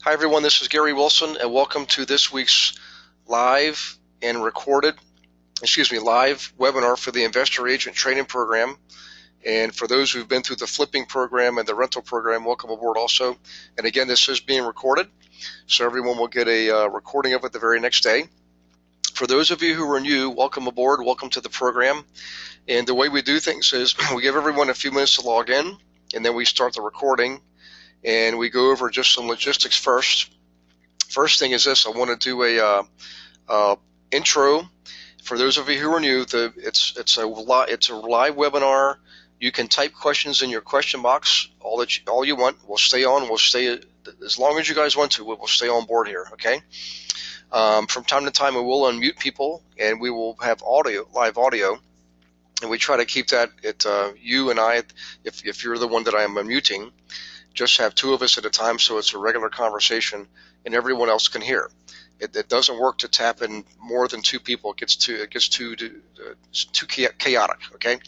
Hi everyone, this is Gary Wilson and welcome to this week's live webinar for the Investor Agent Training Program. And for those who've been through the flipping program and the rental program, welcome aboard also. And again, this is being recorded, so everyone will get a recording of it the very next day. For those of you who are new, welcome aboard, welcome to the program. And the way we do things is we give everyone a few minutes to log in, and then we start the recording. And we go over just some logistics first. First thing is this: I want to do a intro. For those of you who are new, it's a live webinar. You can type questions in your question box all you want. We'll stay on. We'll stay as long as you guys want to. We'll stay on board here. Okay. From time to time, we will unmute people, and we will have live audio. And we try to keep that at you and I. If you're the one that I am unmuting, just have two of us at a time, so it's a regular conversation and everyone else can hear. It doesn't work to tap in more than two people. It gets too chaotic. Okay.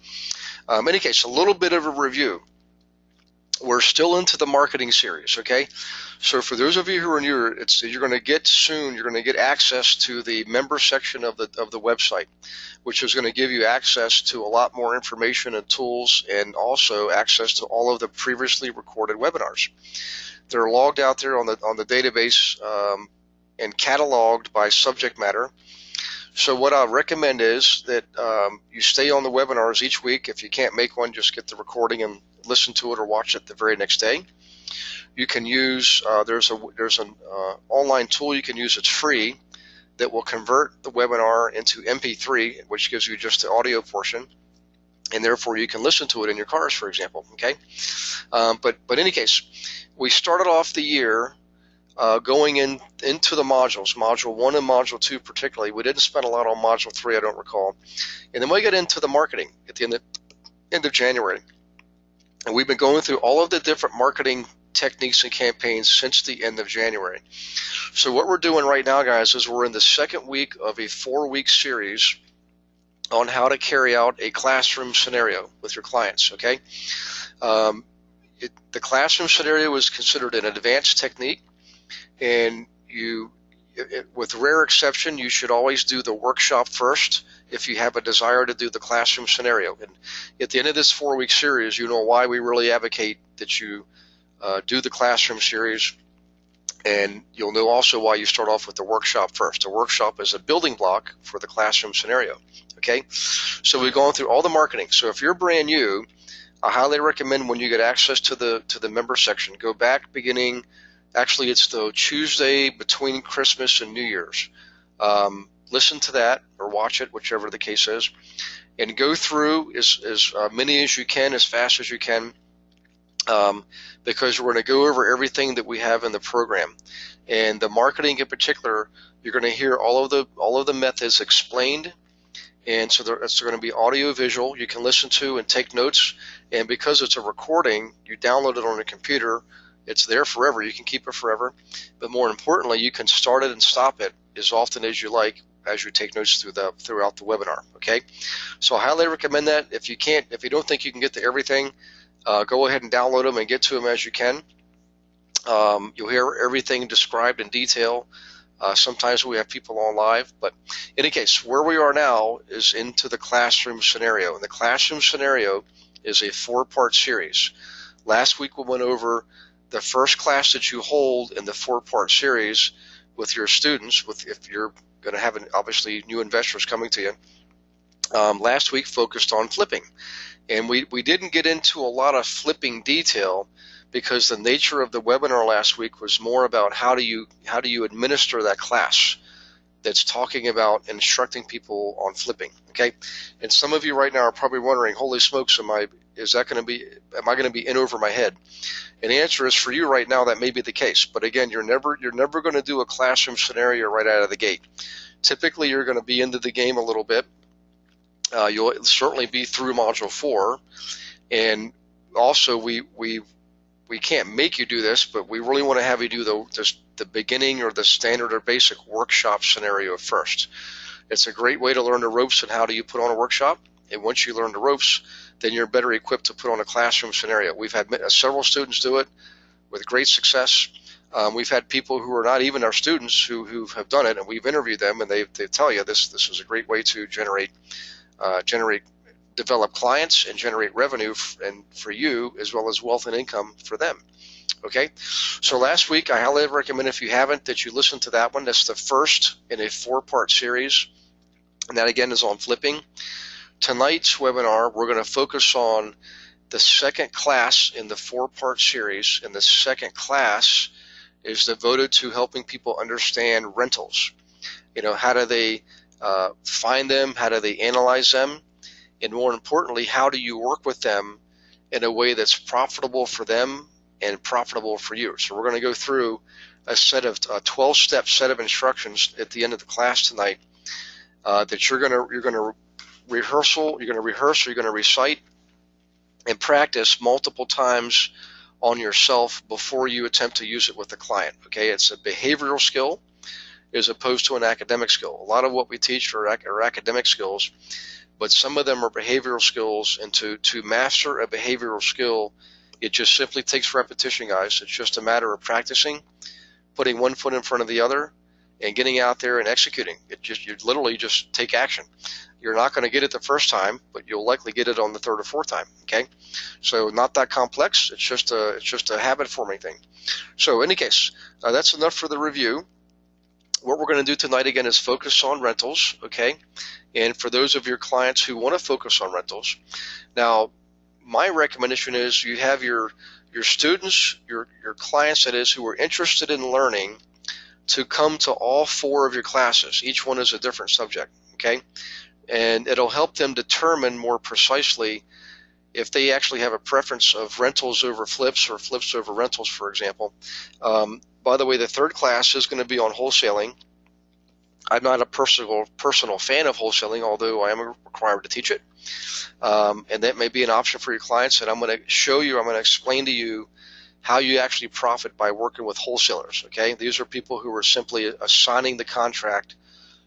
In any case, a little bit of a review. We're still into the marketing series. Okay. So for those of you who are new, you're going to get access to the member section of the website, which is going to give you access to a lot more information and tools, and also access to all of the previously recorded webinars. They're logged out there on the database and cataloged by subject matter. So what I recommend is that you stay on the webinars each week. If you can't make one, just get the recording and listen to it or watch it the very next day. You can use there's an online tool you can use. It's free, that will convert the webinar into MP3, which gives you just the audio portion, and therefore you can listen to it in your cars, for example. Okay, but in any case, we started off the year going into the modules, Module 1 and Module 2 particularly. We didn't spend a lot on Module 3, I don't recall. And then we get into the marketing at the end of January. And we've been going through all of the different marketing techniques and campaigns since the end of January. So what we're doing right now, guys, is we're in the second week of a 4-week series on how to carry out a classroom scenario with your clients. Okay, the classroom scenario is considered an advanced technique, and with rare exception, you should always do the workshop first if you have a desire to do the classroom scenario. And at the end of this 4-week series, you know why we really advocate that you do the classroom series, and you'll know also why you start off with the workshop first. The workshop is a building block for the classroom scenario. Okay, so we've gone through all the marketing. So if you're brand new, I highly recommend, when you get access to the member section, go back beginning. Actually, it's the Tuesday between Christmas and New Year's. Listen to that or watch it, whichever the case is, and go through as many as you can, as fast as you can, because we're going to go over everything that we have in the program. And the marketing in particular, you're going to hear all of the methods explained, and so it's going to be audio visual. You can listen to and take notes, and because it's a recording, you download it on a computer. It's there forever. You can keep it forever. But more importantly, you can start it and stop it as often as you like as you take notes throughout the webinar. Okay, so I highly recommend that. If you don't think you can get to everything, go ahead and download them and get to them as you can. You'll hear everything described in detail. Sometimes we have people on live, but in any case, where we are now is into the classroom scenario. And the classroom scenario is a 4-part series. Last week we went over the first class that you hold in the 4-part series with your students, if you're going to have obviously new investors coming to you. Last week focused on flipping, and we didn't get into a lot of flipping detail because the nature of the webinar last week was more about how do you administer that class that's talking about instructing people on flipping. Okay, and some of you right now are probably wondering, holy smokes, am I going to be in over my head? And the answer is, for you right now, that may be the case. But again, you're never going to do a classroom scenario right out of the gate. Typically, you're going to be into the game a little bit. You'll certainly be through Module 4, and also we can't make you do this, but we really want to have you do the beginning or the standard or basic workshop scenario first. It's a great way to learn the ropes and how do you put on a workshop. And once you learn the ropes, then you're better equipped to put on a classroom scenario. We've had several students do it with great success. We've had people who are not even our students who have done it, and we've interviewed them, and they tell you this is a great way to develop clients and generate revenue and for you, as well as wealth and income for them. Okay, so last week I highly recommend, if you haven't, that you listen to that one. That's the first in a 4-part series, and that again is on flipping. Tonight's webinar, we're going to focus on the second class in the 4-part series, and the second class is devoted to helping people understand rentals. How do they find them? How do they analyze them? And more importantly, how do you work with them in a way that's profitable for them and profitable for you? So we're going to go through a 12-step set of instructions at the end of the class tonight that you're going to rehearse, or you're going to recite and practice multiple times on yourself before you attempt to use it with the client. Okay, it's a behavioral skill as opposed to an academic skill. A lot of what we teach are academic skills, but some of them are behavioral skills, and to master a behavioral skill, it just simply takes repetition, guys. It's just a matter of practicing, putting one foot in front of the other, and getting out there and executing. You literally just take action. You're not going to get it the first time, but you'll likely get it on the 3rd or 4th time. Okay, so not that complex. It's just a habit forming thing. So in any case, that's enough for the review. What we're going to do tonight again is focus on rentals. Okay, and for those of your clients who want to focus on rentals, now my recommendation is you have your students, your clients, that is, who are interested in learning, to come to all 4 of your classes. Each one is a different subject. Okay, and it'll help them determine more precisely if they actually have a preference of rentals over flips or flips over rentals, for example. By the way, the 3rd class is going to be on wholesaling. I'm not a personal fan of wholesaling, although I am required to teach it. And that may be an option for your clients. And I'm going to explain to you how you actually profit by working with wholesalers. Okay, these are people who are simply assigning the contract,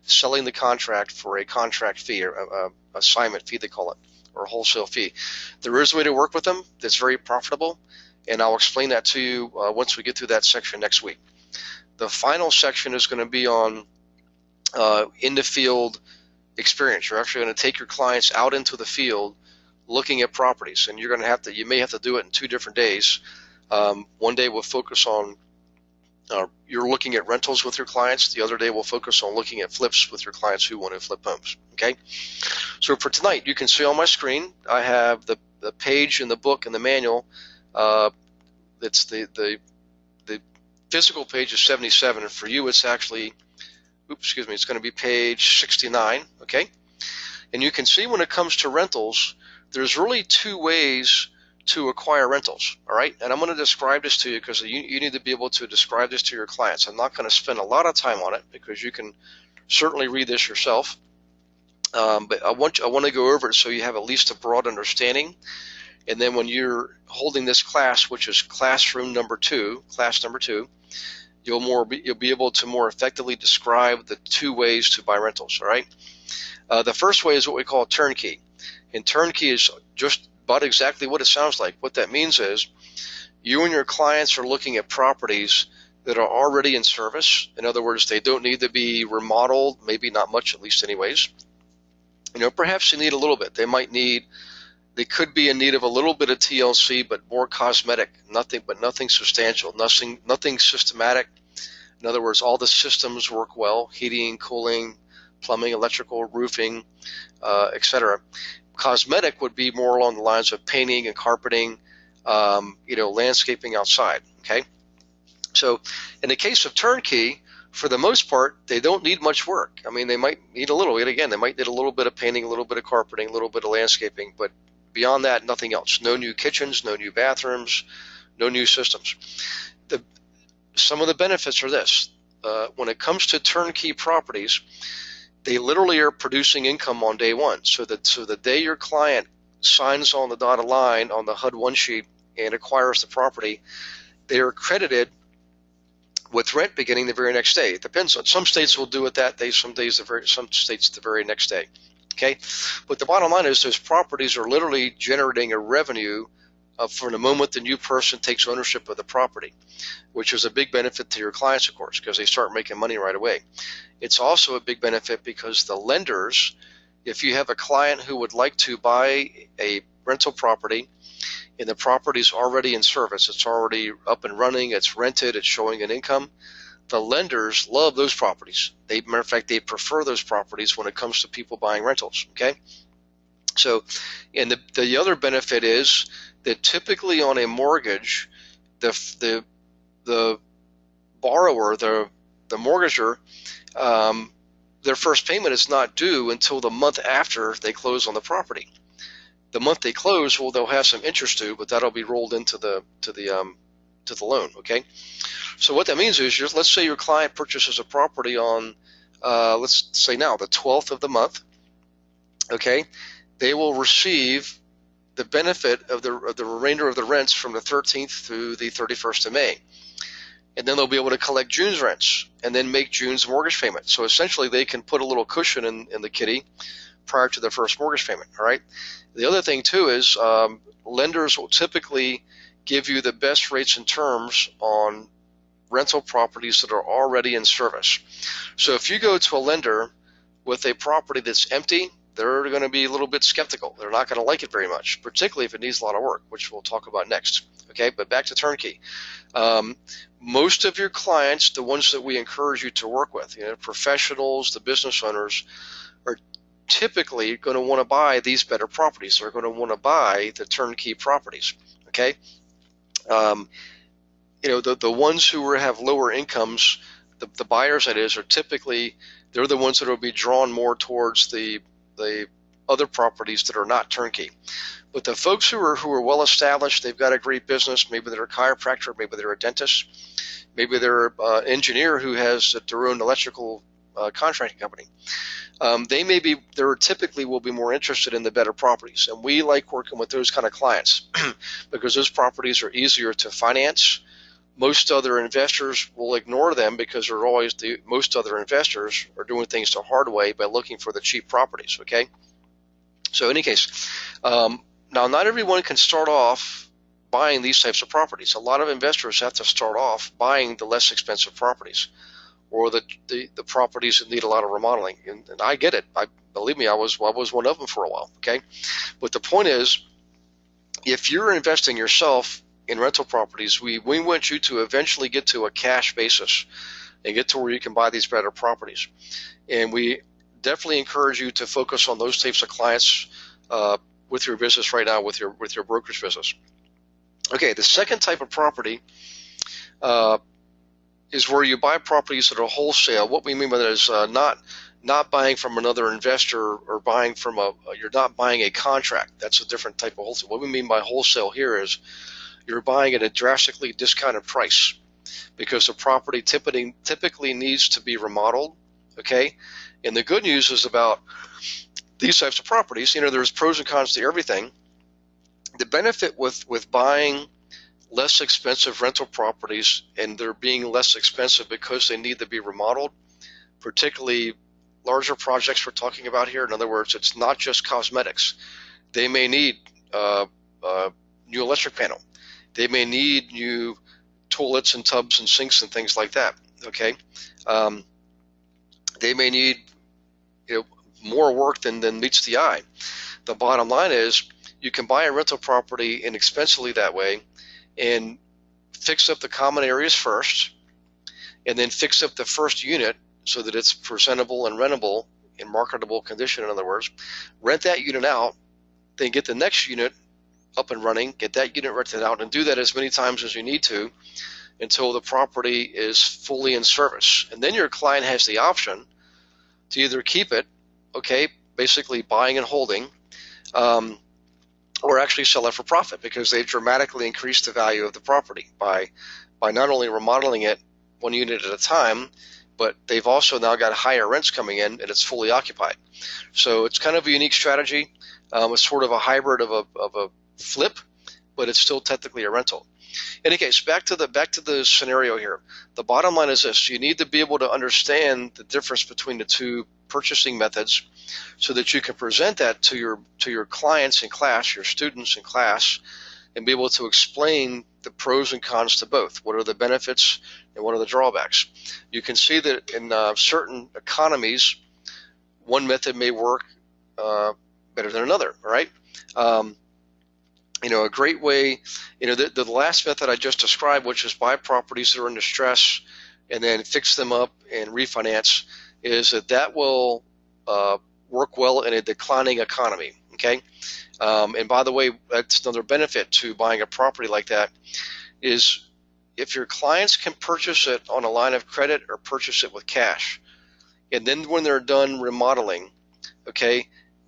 selling the contract for a contract fee, or assignment fee they call it, or a wholesale fee. There is a way to work with them that's very profitable, and I'll explain that to you once we get through that section next week. The final section is going to be on in the field experience. You're actually going to take your clients out into the field looking at properties, and you may have to do it in 2 different days. One day we'll focus on you're looking at rentals with your clients. The other day we'll focus on looking at flips with your clients who want to flip homes. Okay, so for tonight, you can see on my screen I have the page in the book and the manual. It's the physical page is 77, and for you it's actually, it's going to be page 69. Okay, and you can see when it comes to rentals, there's really 2 ways to acquire rentals. All right, and I'm going to describe this to you because you need to be able to describe this to your clients. I'm not going to spend a lot of time on it because you can certainly read this yourself, but I want to go over it so you have at least a broad understanding. And then when you're holding this class, which is class number 2, you'll be able to more effectively describe the 2 ways to buy rentals. All right, the first way is what we call turnkey, and turnkey is just about exactly what it sounds like. What that means is you and your clients are looking at properties that are already in service. In other words, they don't need to be remodeled, maybe not much, at least anyways. Perhaps they need a little bit. They could be in need of a little bit of TLC, but more cosmetic, nothing substantial, nothing systematic. In other words, all the systems work well: heating, cooling, plumbing, electrical, roofing, etc. Cosmetic would be more along the lines of painting and carpeting, landscaping outside. Okay, so in the case of turnkey, for the most part, they don't need much work. I mean, they might need a little bit. Again, they might need a little bit of painting, a little bit of carpeting, a little bit of landscaping, but beyond that, nothing else. No new kitchens, no new bathrooms, no new systems. Some of the benefits are this: when it comes to turnkey properties, they literally are producing income on day one. So the day your client signs on the dotted line on the HUD-1 sheet and acquires the property, they are credited with rent beginning the very next day. It depends on some states will do it that day, some states the very next day. Okay, but the bottom line is those properties are literally generating a revenue from the moment the new person takes ownership of the property, which is a big benefit to your clients, of course, because they start making money right away. It's also a big benefit because the lenders, if you have a client who would like to buy a rental property and the property's already in service, it's already up and running, it's rented, it's showing an income, the lenders love those properties. Matter of fact, they prefer those properties when it comes to people buying rentals, okay? So, and the other benefit is that typically on a mortgage, the borrower, the mortgager, their first payment is not due until the month after they close on the property. The month they close, well, they'll have some interest due, but that'll be rolled into the loan. Okay, so what that means is, let's say your client purchases a property on, let's say now the 12th of the month. Okay, they will receive the benefit of the remainder of the rents from the 13th through the 31st of May. And then they'll be able to collect June's rents and then make June's mortgage payment. So essentially they can put a little cushion in the kitty prior to their first mortgage payment. All right. The other thing too is lenders will typically give you the best rates and terms on rental properties that are already in service. So if you go to a lender with a property that's empty, they're going to be a little bit skeptical. They're not going to like it very much, particularly if it needs a lot of work, which we'll talk about next. Okay, but back to turnkey. Most of your clients, the ones that we encourage you to work with, professionals, the business owners, are typically going to want to buy these better properties. They're going to want to buy the turnkey properties. Okay, the ones who have lower incomes, the buyers that is, are typically, they're the ones that will be drawn more towards the other properties that are not turnkey. But the folks who are well established, they've got a great business, maybe they're a chiropractor, maybe they're a dentist, maybe they're an engineer who has their own electrical contracting company. They typically will be more interested in the better properties, and we like working with those kind of clients because those properties are easier to finance. Most other investors will ignore them because most other investors are doing things the hard way by looking for the cheap properties. Okay, so in any case, now not everyone can start off buying these types of properties. A lot of investors have to start off buying the less expensive properties, or the properties that need a lot of remodeling. And I get it. Believe me, I was one of them for a while. Okay, but the point is, if you're investing yourself in rental properties, we want you to eventually get to a cash basis and get to where you can buy these better properties. And we definitely encourage you to focus on those types of clients with your business right now, with your brokerage business. Okay, the second type of property is where you buy properties that are wholesale. What we mean by that is not buying from another investor or buying from you're not buying a contract. That's a different type of wholesale. What we mean by wholesale here is you're buying at a drastically discounted price because the property typically needs to be remodeled. Okay, and the good news is about these types of properties, there's pros and cons to everything. The benefit with buying less expensive rental properties, and they're being less expensive because they need to be remodeled, particularly larger projects we're talking about here. In other words, it's not just cosmetics. They may need new electric panel. They may need new toilets and tubs and sinks and things like that. Okay, they may need more work than meets the eye. The bottom line is you can buy a rental property inexpensively that way and fix up the common areas first, and then fix up the first unit so that it's presentable and rentable in marketable condition. In other words, rent that unit out, then get the next unit up and running, get that unit rented out, and do that as many times as you need to until the property is fully in service. And then your client has the option to either keep it, okay, basically buying and holding, or actually sell it for profit because they've dramatically increased the value of the property by not only remodeling it one unit at a time, but they've also now got higher rents coming in and it's fully occupied. So it's kind of a unique strategy. It's sort of a hybrid of a flip, but it's still technically a rental. In any case, back to the scenario here. The bottom line is this: you need to be able to understand the difference between the two purchasing methods, so that you can present that to your clients in class, your students in class, and be able to explain the pros and cons to both. What are the benefits and what are the drawbacks? You can see that in certain economies, one method may work better than another, right? A great way, the last method I just described, which is buy properties that are in distress and then fix them up and refinance, is that will work well in a declining economy, okay? And by the way, that's another benefit to buying a property like that, is if your clients can purchase it on a line of credit or purchase it with cash, and then when they're done remodeling, okay,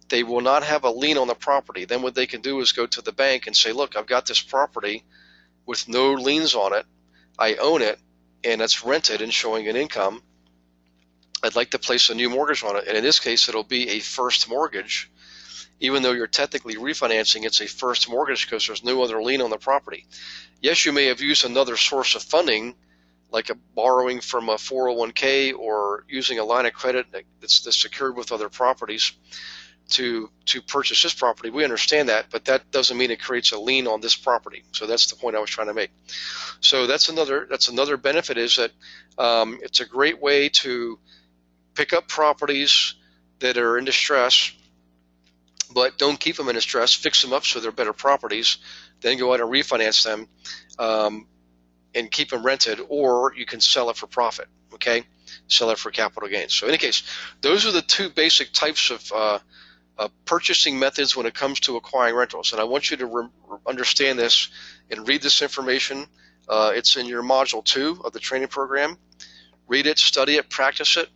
they will not have a lien on the property. Then what they can do is go to the bank and say, look, I've got this property with no liens on it. I own it, and it's rented and showing an income. I'd like to place a new mortgage on it. And in this case, it'll be a first mortgage. Even though you're technically refinancing, it's a first mortgage because there's no other lien on the property. Yes, you may have used another source of funding, like a borrowing from a 401k or using a line of credit that's secured with other properties to purchase this property. We understand that, but that doesn't mean it creates a lien on this property. So that's the point I was trying to make. So that's another benefit, is that it's a great way to pick up properties that are in distress, but don't keep them in distress. Fix them up so they're better properties, then go out and refinance them and keep them rented, or you can sell it for profit, okay? Sell it for capital gains. So in any case, those are the two basic types of purchasing methods when it comes to acquiring rentals. And I want you to understand this and read this information. It's in your module 2 of the training program. Read it, study it, practice it,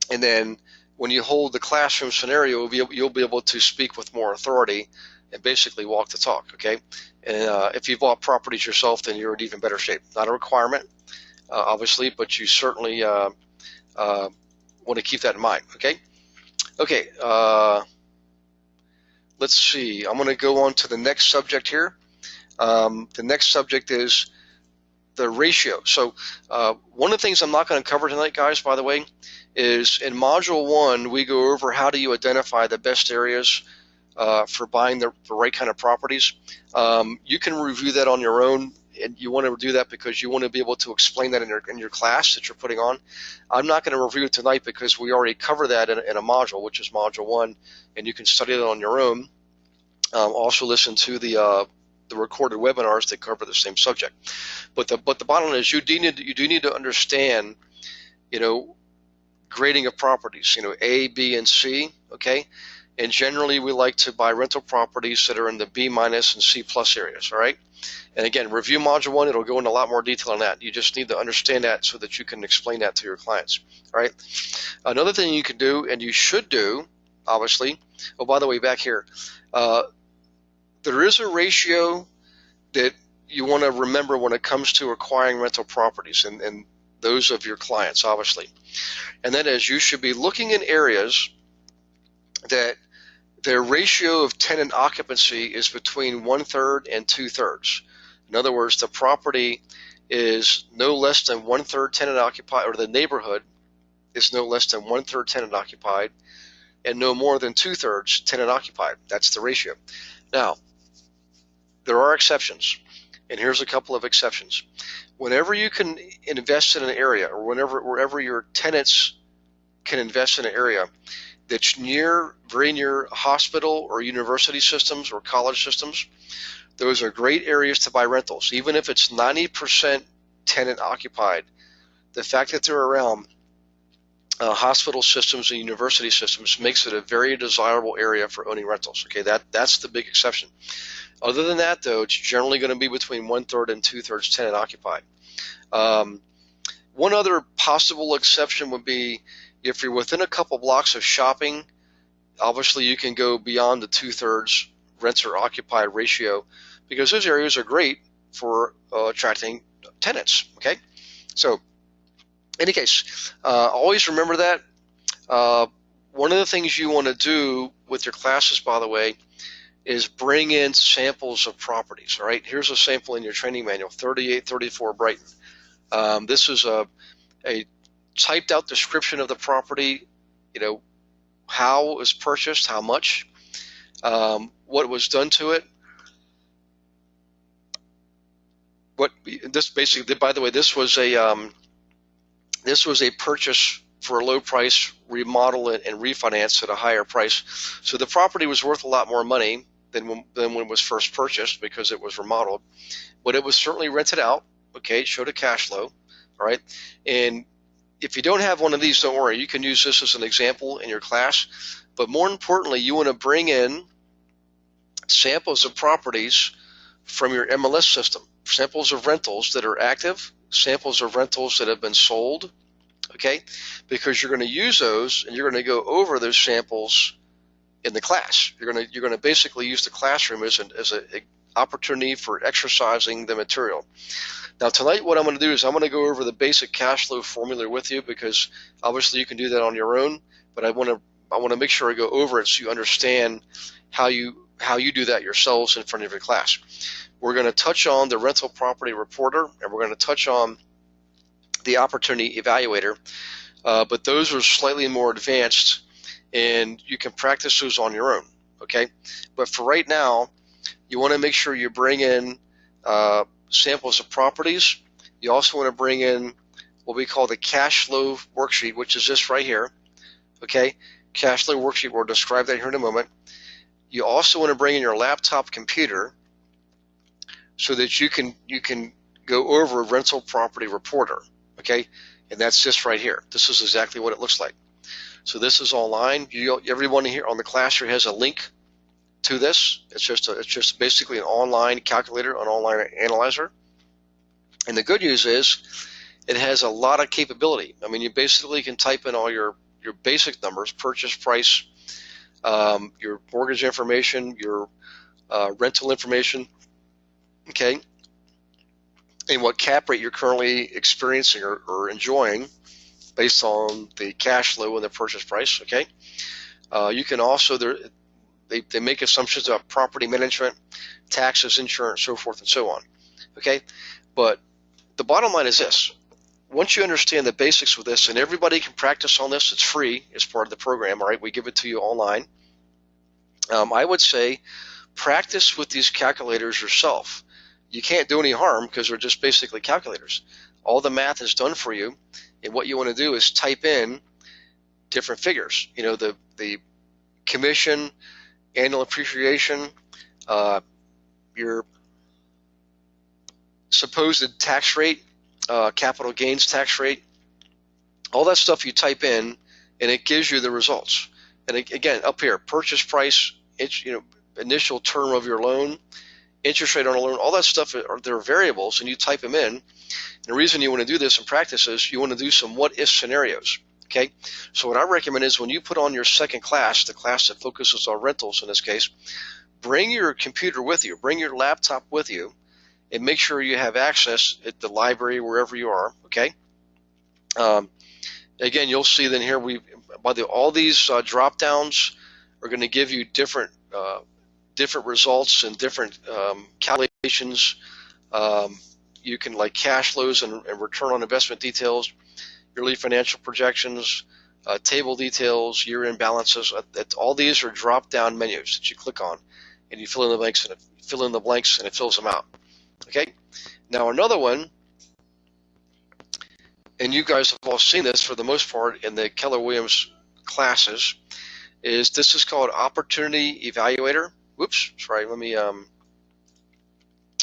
and then when you hold the classroom scenario, you'll be able to speak with more authority and basically walk the talk, okay? And if you've bought properties yourself, then you're in even better shape. Not a requirement, obviously, but you certainly want to keep that in mind, okay? Okay, let's see. I'm going to go on to the next subject here. The next subject is the ratio. So one of the things I'm not going to cover tonight, guys, by the way, is in Module 1, we go over how do you identify the best areas for buying the right kind of properties. You can review that on your own, and you want to do that because you want to be able to explain that in your class that you're putting on. I'm not going to review it tonight because we already cover that in a module, which is Module 1, and you can study it on your own. Also listen to the recorded webinars that cover the same subject. But the bottom line is you do need to understand, grading of properties, A, B, and C, okay? And generally we like to buy rental properties that are in the B- and C+ areas, all right? And again, review Module 1, it'll go into a lot more detail on that. You just need to understand that so that you can explain that to your clients, all right? Another thing you can do, and you should do, obviously, oh, by the way, back here, there is a ratio that you want to remember when it comes to acquiring rental properties and those of your clients, obviously. And that is, you should be looking in areas that their ratio of tenant occupancy is between 1/3 and 2/3. In other words, the property is no less than 1/3 tenant occupied, or the neighborhood is no less than 1/3 tenant occupied, and no more than 2/3 tenant occupied. That's the ratio. Now, there are exceptions, and here's a couple of exceptions. Whenever you can invest in an area, or wherever your tenants can invest in an area that's very near hospital or university systems or college systems, those are great areas to buy rentals. Even if it's 90% tenant occupied, the fact that they're around hospital systems and university systems makes it a very desirable area for owning rentals. Okay, that's the big exception. Other than that, though, it's generally going to be between 1/3 and 2/3 tenant occupied. One other possible exception would be if you're within a couple blocks of shopping. Obviously, you can go beyond the 2/3 renter occupied ratio because those areas are great for attracting tenants. Okay, so in any case, always remember that. One of the things you want to do with your classes, by the way, is bring in samples of properties. All right, here's a sample in your training manual, 3834 Brighton. This is a typed out description of the property, how it was purchased, how much, what was done to it, what this basically, by the way, this was a purchase for a low price, remodel it and refinance at a higher price. So the property was worth a lot more money than when it was first purchased because it was remodeled, but it was certainly rented out. Okay, it showed a cash flow. All right, and if you don't have one of these, don't worry. You can use this as an example in your class. But more importantly, you want to bring in samples of properties from your MLS system, samples of rentals that are active, samples of rentals that have been sold, okay? Because you're going to use those and you're going to go over those samples in the class. You're going to basically use the classroom as an opportunity for exercising the material. Now tonight what I'm going to do is I'm going to go over the basic cash flow formula with you, because obviously you can do that on your own, but I want to make sure I go over it so you understand how you do that yourselves in front of your class. We're going to touch on the rental property reporter, and we're going to touch on the opportunity evaluator, but those are slightly more advanced and you can practice those on your own, okay? But for right now, you want to make sure you bring in samples of properties. You also want to bring in what we call the cash flow worksheet, which is this right here, okay? Cash flow worksheet, we'll describe that here in a moment. You also want to bring in your laptop computer so that you can go over a rental property reporter, okay? And that's this right here. This is exactly what it looks like. So this is online. Everyone here on the class here has a link to this. It's just basically an online calculator, an online analyzer. And the good news is it has a lot of capability. I mean, you basically can type in all your basic numbers, purchase price, your mortgage information, your rental information, okay, and what cap rate you're currently experiencing or enjoying based on the cash flow and the purchase price, okay. You can also, they make assumptions about property management, taxes, insurance, so forth and so on, okay. But the bottom line is this. Once you understand the basics with this, and everybody can practice on this, it's free as part of the program, all right, we give it to you online. I would say practice with these calculators yourself. You can't do any harm because they're just basically calculators. All the math is done for you, and what you want to do is type in different figures. You know, the commission, annual appreciation, your supposed tax rate, capital gains tax rate, all that stuff you type in, and it gives you the results. And again, up here, purchase price, initial term of your loan, interest rate on a loan, all that stuff, they're variables, and you type them in. And the reason you want to do this in practice is you want to do some what-if scenarios, okay? So what I recommend is when you put on your second class, the class that focuses on rentals in this case, bring your computer with you, bring your laptop with you, and make sure you have access at the library, wherever you are, okay? Again, you'll see then here, all these drop-downs are going to give you different results and different calculations. You can, like, cash flows and return on investment details, yearly financial projections, table details, year-end balances. All these are drop-down menus that you click on, and you fill in the blanks, and it fills them out. Okay. Now another one, and you guys have all seen this for the most part in the Keller Williams classes, is this is called Opportunity Evaluator. Whoops, sorry, let me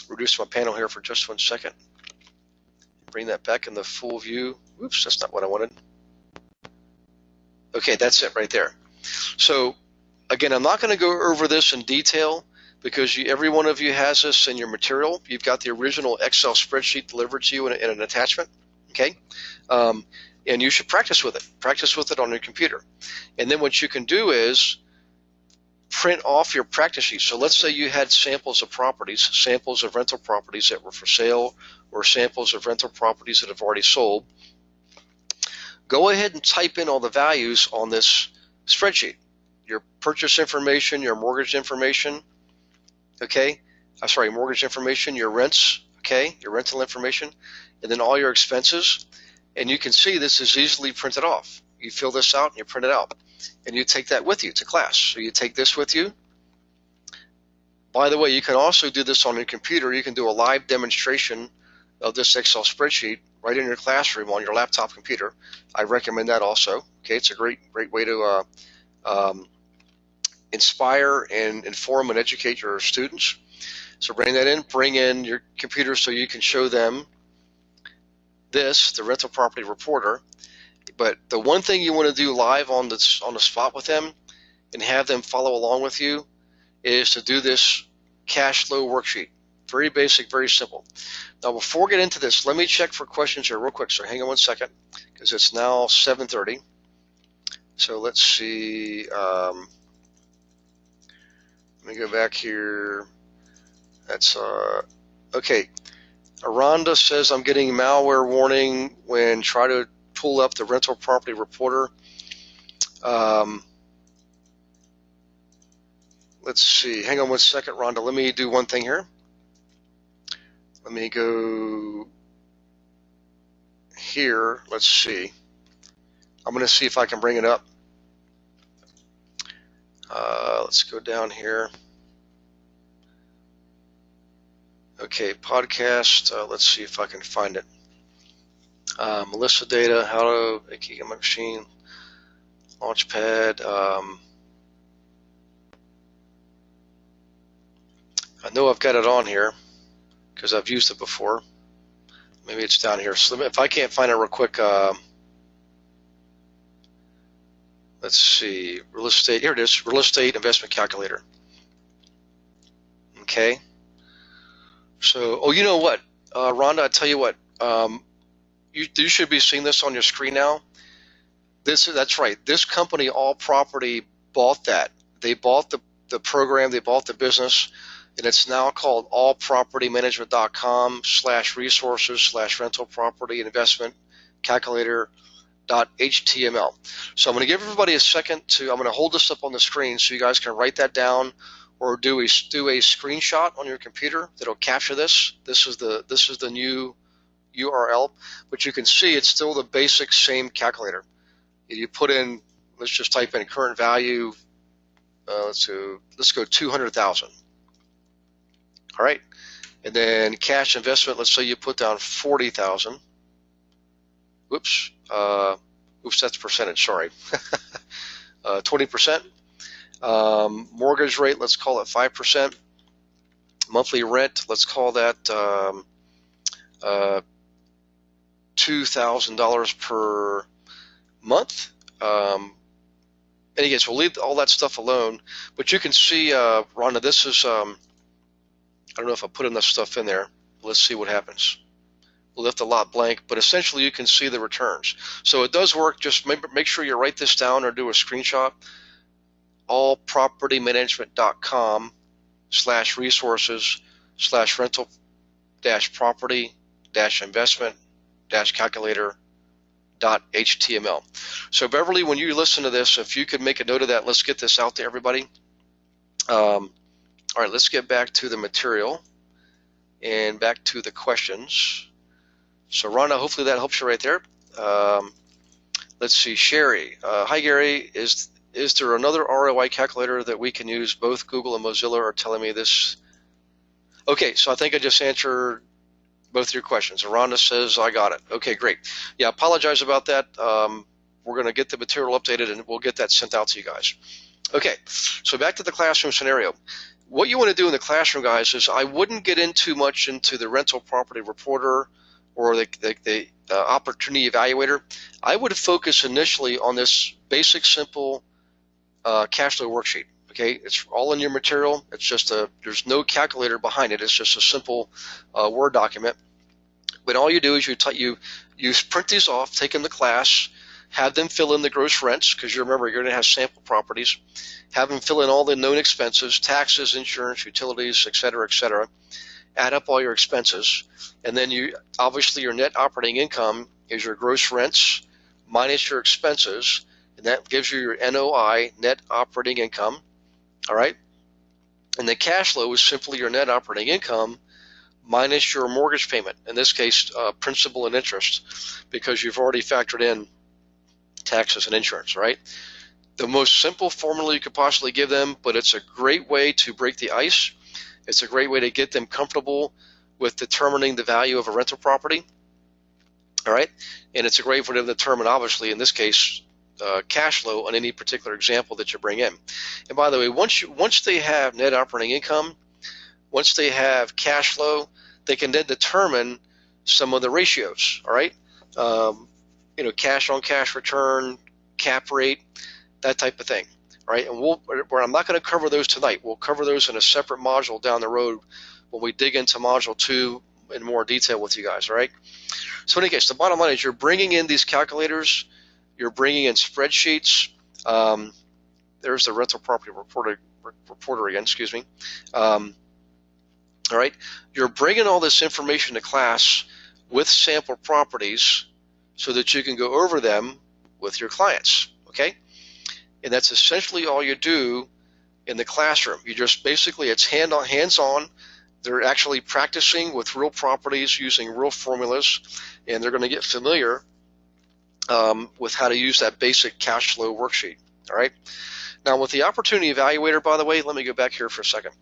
reduce my panel here for just 1 second. Bring that back in the full view. Whoops, that's not what I wanted. Okay, that's it right there. So again, I'm not going to go over this in detail because every one of you has this in your material. You've got the original Excel spreadsheet delivered to you in an attachment, okay? And you should practice with it. Practice with it on your computer. And then what you can do is print off your practice sheet. So let's say you had samples of properties, samples of rental properties that were for sale, or samples of rental properties that have already sold. Go ahead and type in all the values on this spreadsheet. Your purchase information, your mortgage information, okay? Mortgage information, your rents, okay? Your rental information, and then all your expenses. And you can see this is easily printed off. You fill this out and you print it out. And you take that with you to class. So you take this with you. By the way, you can also do this on your computer. You can do a live demonstration of this Excel spreadsheet right in your classroom on your laptop computer. I recommend that also. Okay, it's a great way to inspire and inform and educate your students. So bring that in, bring in your computer so you can show them this, the rental property reporter. But the one thing you want to do live on the spot with them and have them follow along with you is to do this cash flow worksheet. Very basic, very simple. Now, before we get into this, let me check for questions here real quick. So hang on one second, because it's now 7:30. So let's see. Let me go back here. That's okay. Aranda says I'm getting malware warning when try to pull up the rental property reporter. Let's see. Hang on one second, Rhonda. Let me do one thing here. Let me go here. Let's see. I'm going to see if I can bring it up. Let's go down here. Okay, podcast. Let's see if I can find it. Melissa data, how to make a machine, Launchpad. I know I've got it on here because I've used it before. Maybe it's down here. So if I can't find it real quick, let's see. Real estate. Here it is. Real estate investment calculator. Okay. So, oh, you know what, Rhonda? I tell you what. You should be seeing this on your screen now. That's right. This company, All Property, bought that. They bought the program. They bought the business. And it's now called allpropertymanagement.com/resources/rental property investment calculator.html. So I'm going to give everybody a second I'm going to hold this up on the screen so you guys can write that down or do a screenshot on your computer that'll capture this. This is the new URL, but you can see it's still the basic same calculator. You put in, let's just type in current value. Let's go 200,000. All right, and then cash investment. Let's say you put down 40,000. Whoops, that's percentage. Sorry, 20%. Mortgage rate. Let's call it 5%. Monthly rent. Let's call that $2,000 per month. And again, so we'll leave all that stuff alone. But you can see, Rhonda, this is. I don't know if I put enough stuff in there. Let's see what happens. We'll left a lot blank, but essentially you can see the returns. So it does work. Just make sure you write this down or do a screenshot. allpropertymanagement.com/resources/rental-investment-calculator.html. So Beverly, when you listen to this, if you could make a note of that, let's get this out to everybody. All right, let's get back to the material and back to the questions. So, Rhonda, hopefully that helps you right there. Let's see, Sherry. Hi, Gary. Is there another ROI calculator that we can use? Both Google and Mozilla are telling me this. Okay, so I think I just answered both your questions. Rhonda says, I got it. Okay, great. Yeah, apologize about that. We're going to get the material updated, and we'll get that sent out to you guys. Okay, so back to the classroom scenario. What you want to do in the classroom, guys, is I wouldn't get too much into the rental property reporter or the opportunity evaluator. I would focus initially on this basic, simple cash flow worksheet. Okay, it's all in your material. It's just there's no calculator behind it. It's just a simple Word document. But all you do is you print these off, take them to class, have them fill in the gross rents, because you remember you're going to have sample properties. Have them fill in all the known expenses, taxes, insurance, utilities, et cetera, add up all your expenses. And then obviously your net operating income is your gross rents minus your expenses, and that gives you your NOI, net operating income, all right? And the cash flow is simply your net operating income minus your mortgage payment, in this case, principal and interest, because you've already factored in taxes and insurance, right? The most simple formula you could possibly give them, but it's a great way to break the ice. It's a great way to get them comfortable with determining the value of a rental property. All right, and it's a great way to determine, obviously, in this case, cash flow on any particular example that you bring in. And by the way, once they have net operating income, once they have cash flow, they can then determine some of the ratios. All right, cash on cash return, cap rate, that type of thing. All right, and I'm not going to cover those tonight. We'll cover those in a separate module down the road when we dig into module 2 in more detail with you guys. All right. So in any case, the bottom line is you're bringing in these calculators, you're bringing in spreadsheets. There's the rental property reporter again, excuse me. All right, you're bringing all this information to class with sample properties so that you can go over them with your clients, okay? And that's essentially all you do in the classroom. You just basically, it's hands-on. They're actually practicing with real properties using real formulas, and they're going to get familiar with how to use that basic cash flow worksheet. All right. Now, with the opportunity evaluator, by the way, let me go back here for a second.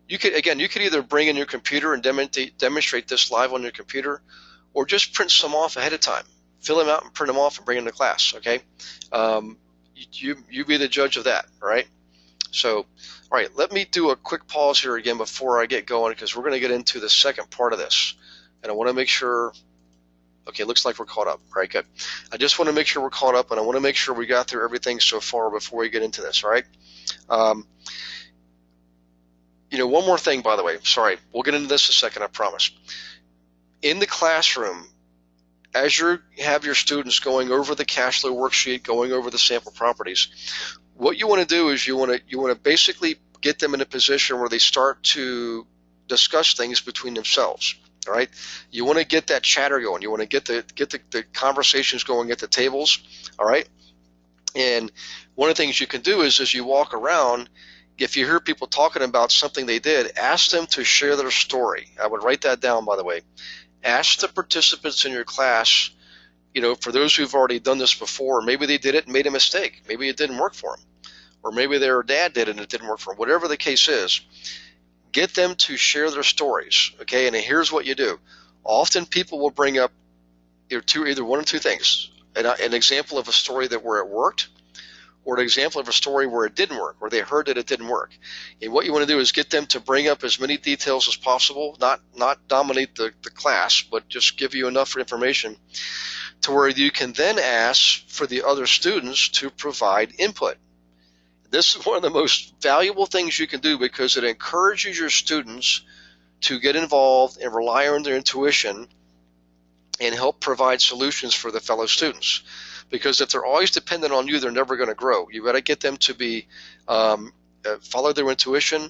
You could either bring in your computer and demonstrate this live on your computer, or just print some off ahead of time. Fill them out and print them off and bring them to class. Okay. You be the judge of that. All right. So, all right, let me do a quick pause here again before I get going, because we're going to get into the second part of this. And I want to make sure, okay, looks like we're caught up. All right, good. I just want to make sure we're caught up, and I want to make sure we got through everything so far before we get into this, all right? One more thing, by the way. Sorry, we'll get into this in a second, I promise. In the classroom, as you have your students going over the cash flow worksheet, going over the sample properties, what you want to do is you want to basically get them in a position where they start to discuss things between themselves. All right, you want to get that chatter going. You want to get the conversations going at the tables. All right, and one of the things you can do is as you walk around, if you hear people talking about something they did, ask them to share their story. I would write that down, by the way. Ask the participants in your class, for those who've already done this before, maybe they did it and made a mistake. Maybe it didn't work for them. Or maybe their dad did it and it didn't work for them. Whatever the case is, get them to share their stories, okay? And here's what you do. Often people will bring up either one or two things. An example of a story where it worked, or an example of a story where it didn't work, where they heard that it didn't work. And what you want to do is get them to bring up as many details as possible, not dominate the class, but just give you enough information to where you can then ask for the other students to provide input. This is one of the most valuable things you can do, because it encourages your students to get involved and rely on their intuition and help provide solutions for the fellow students. Because if they're always dependent on you, they're never going to grow. You've got to get them to be follow their intuition,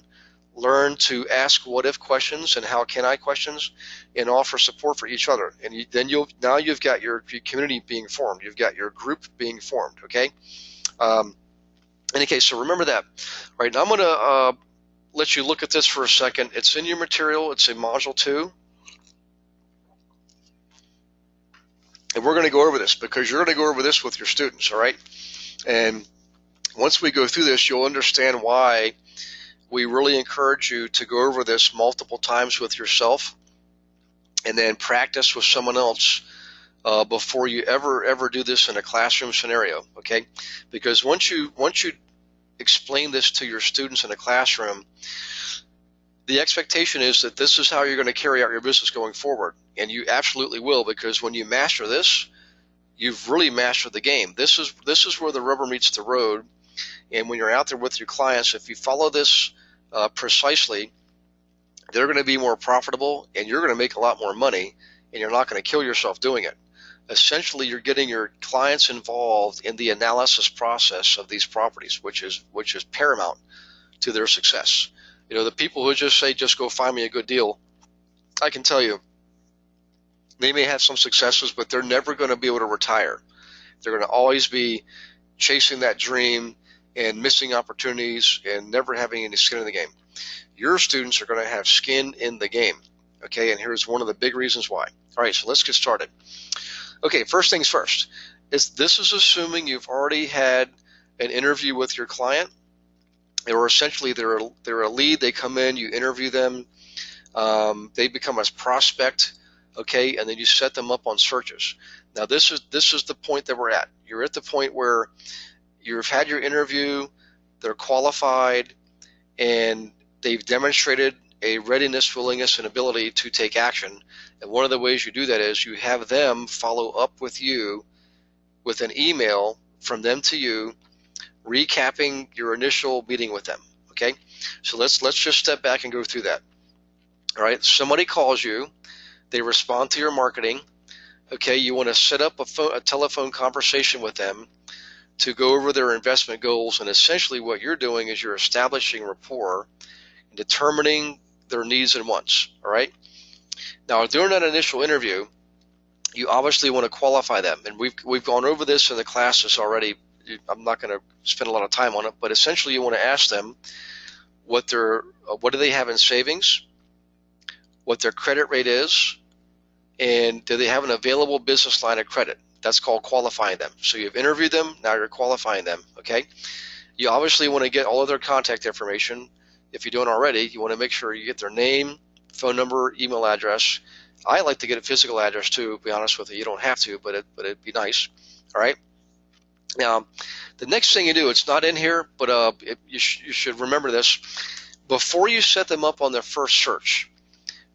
learn to ask what-if questions and how can I questions, and offer support for each other. And now you've got your community being formed. You've got your group being formed. Okay. Okay, so remember that. All right, now I'm going to let you look at this for a second. It's in your material. It's in Module 2. And we're going to go over this because you're going to go over this with your students, all right? And once we go through this, you'll understand why we really encourage you to go over this multiple times with yourself and then practice with someone else before you ever do this in a classroom scenario, okay? Because once you explain this to your students in a classroom, the expectation is that this is how you're going to carry out your business going forward, and you absolutely will, because when you master this, you've really mastered the game. This is where the rubber meets the road, and when you're out there with your clients, if you follow this precisely, they're going to be more profitable, and you're going to make a lot more money, and you're not going to kill yourself doing it. Essentially, you're getting your clients involved in the analysis process of these properties, which is paramount to their success. The people who just say, just go find me a good deal, I can tell you, they may have some successes, but they're never going to be able to retire. They're going to always be chasing that dream and missing opportunities and never having any skin in the game. Your students are going to have skin in the game, okay? And here's one of the big reasons why. All right, so let's get started. Okay, first things first. This is assuming you've already had an interview with your client, or essentially they're a lead. They come in, you interview them. They become a prospect, okay, and then you set them up on searches. Now this is the point that we're at. You're at the point where you've had your interview, they're qualified, and they've demonstrated a readiness, willingness, and ability to take action. And one of the ways you do that is you have them follow up with you with an email from them to you, recapping your initial meeting with them. Okay, so let's just step back and go through that. All right, somebody calls you, they respond to your marketing. Okay, you want to set up a telephone conversation with them to go over their investment goals, and essentially what you're doing is you're establishing rapport and determining their needs and wants. All right, now during that initial interview, you obviously want to qualify them, and we've gone over this in the classes already. I'm not going to spend a lot of time on it, but essentially you want to ask them what do they have in savings, what their credit rate is, and do they have an available business line of credit. That's called qualifying them. So you've interviewed them, now you're qualifying them. Okay, you obviously want to get all of their contact information. If you don't already, you want to make sure you get their name, phone number, email address. I like to get a physical address too, to be honest with you. You don't have to, but it'd be nice. All right. Now, the next thing you do, it's not in here, but you should remember this. Before you set them up on their first search,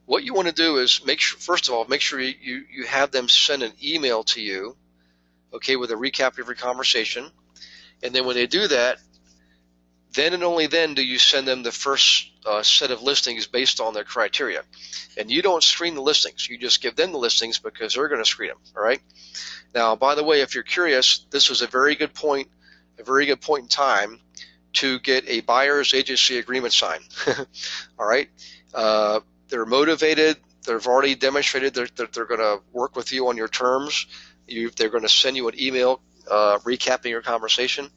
what you want to do is first of all, make sure you have them send an email to you, okay, with a recap of your conversation. And then when they do that, then and only then do you send them the first set of listings based on their criteria. And you don't screen the listings. You just give them the listings because they're going to screen them, all right? Now, by the way, if you're curious, this is a very good point in time to get a buyer's agency agreement signed, all right? They're motivated. They've already demonstrated that they're going to work with you on your terms. They're going to send you an email recapping your conversation.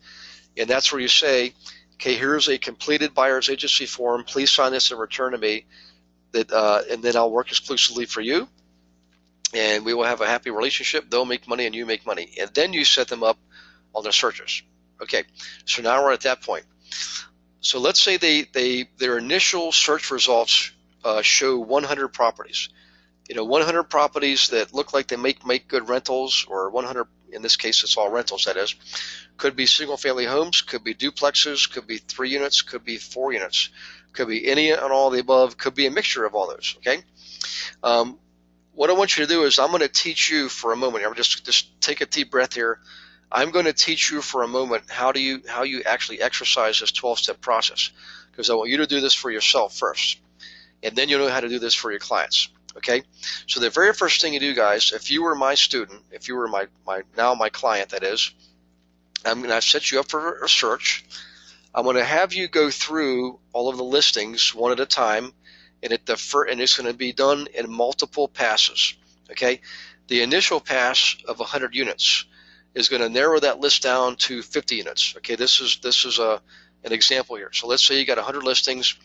And that's where you say, okay, here's a completed buyer's agency form. Please sign this and return to me, and then I'll work exclusively for you. And we will have a happy relationship. They'll make money and you make money. And then you set them up on their searches. Okay, so now we're at that point. So let's say their initial search results show 100 properties. 100 properties that look like they make good rentals, or 100, in this case it's all rentals, that is. Could be single family homes, could be duplexes, could be 3 units, could be 4 units, could be any and all of the above, could be a mixture of all those, okay? What I want you to do is I'm going to teach you for a moment. I'm just take a deep breath here. I'm going to teach you for a moment how you actually exercise this 12-step process, because I want you to do this for yourself first, and then you'll know how to do this for your clients. Okay, so the very first thing you do, guys, if you were my student, if you were my client, that is, I'm going to set you up for a search. I'm going to have you go through all of the listings one at a time, and it's going to be done in multiple passes. Okay, the initial pass of 100 units is going to narrow that list down to 50 units. Okay, this is an example here. So let's say you got 100 listings.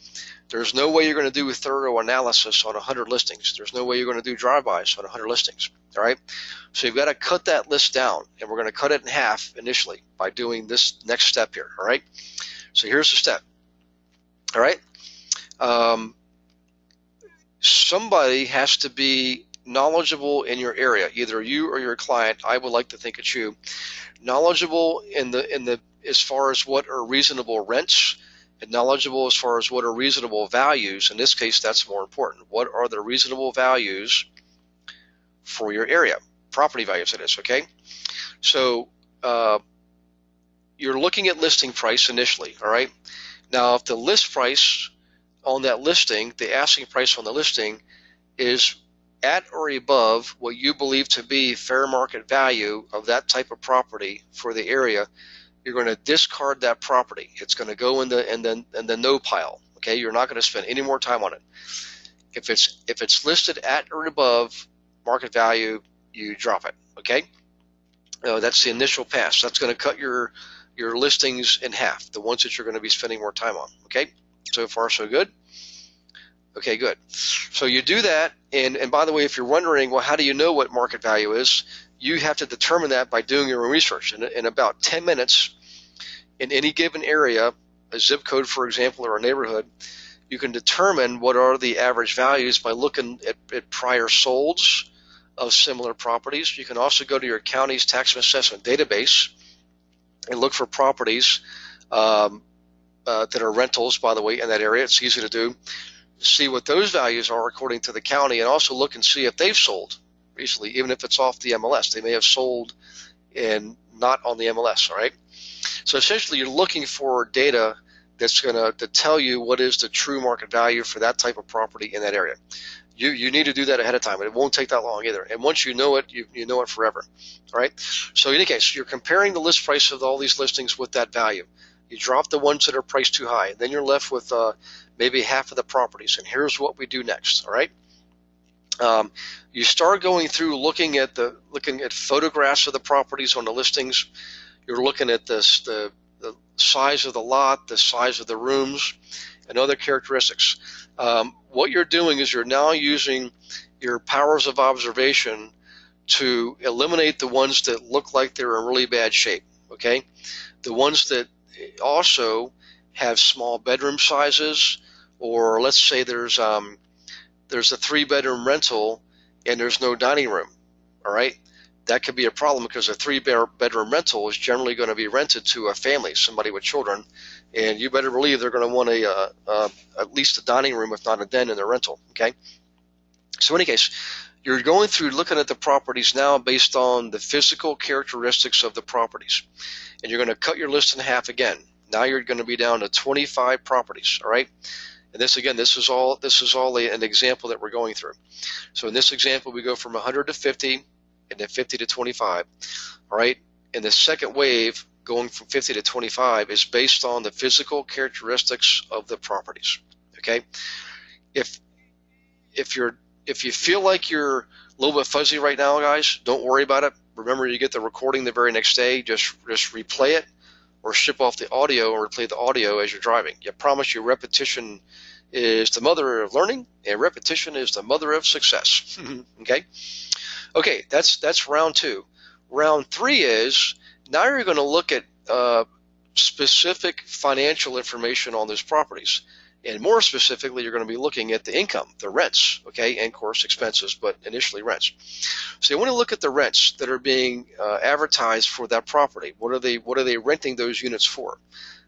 There's no way you're going to do a thorough analysis on 100 listings. There's no way you're going to do drive-bys on 100 listings. All right, so you've got to cut that list down, and we're going to cut it in half initially by doing this next step here. All right, so here's the step. All right, somebody has to be knowledgeable in your area, either you or your client. I would like to think it's you. Knowledgeable in the as far as what are reasonable rents, and knowledgeable as far as what are reasonable values. In this case, that's more important. What are the reasonable values for your area? Property values, that is, okay? So you're looking at listing price initially, all right? Now, if the list price on that listing, the asking price on the listing, is at or above what you believe to be fair market value of that type of property for the area, you're going to discard that property. It's going to go in the no pile. Okay, you're not going to spend any more time on it. If it's listed at or above market value, you drop it. Okay, that's the initial pass. That's going to cut your listings in half, the ones that you're going to be spending more time on. Okay, so far so good. Okay, good. So you do that, and by the way, if you're wondering, well, how do you know what market value is? You have to determine that by doing your own research. In about 10 minutes, in any given area, a zip code, for example, or a neighborhood, you can determine what are the average values by looking at prior solds of similar properties. You can also go to your county's tax and assessment database and look for properties that are rentals, by the way, in that area. It's easy to do. See what those values are according to the county, and also look and see if they've sold recently, even if it's off the MLS. They may have sold and not on the MLS, all right? So essentially, you're looking for data that's going to tell you what is the true market value for that type of property in that area. You need to do that ahead of time, and it won't take that long either. And once you know it, you know it forever, all right? So in any case, you're comparing the list price of all these listings with that value. You drop the ones that are priced too high. Then you're left with maybe half of the properties. And here's what we do next, all right? You start going through looking at photographs of the properties on the listings. You're looking at the size of the lot, the size of the rooms, and other characteristics. What you're doing is you're now using your powers of observation to eliminate the ones that look like they're in really bad shape, okay? The ones that also have small bedroom sizes, or let's say there's a 3-bedroom rental and there's no dining room, all right? That could be a problem because a 3-bedroom rental is generally going to be rented to a family, somebody with children, and you better believe they're going to want at least a dining room, if not a den, in their rental, okay? So in any case, you're going through looking at the properties now based on the physical characteristics of the properties, and you're going to cut your list in half again. Now you're going to be down to 25 properties, all right? And this is all an example that we're going through. So in this example, we go from 100 to 50, and then 50 to 25, all right? And the second wave, going from 50 to 25, is based on the physical characteristics of the properties, okay? If you feel like you're a little bit fuzzy right now, guys, don't worry about it. Remember, you get the recording the very next day. Just replay it, or ship off the audio or replay the audio as you're driving. I promise you, repetition is the mother of learning, and repetition is the mother of success. Okay? Okay, that's round 2. Round 3 is now you're going to look at specific financial information on those properties. And more specifically, you're going to be looking at the income, the rents, okay, and of course expenses, but initially rents. So you want to look at the rents that are being advertised for that property. What are they renting those units for?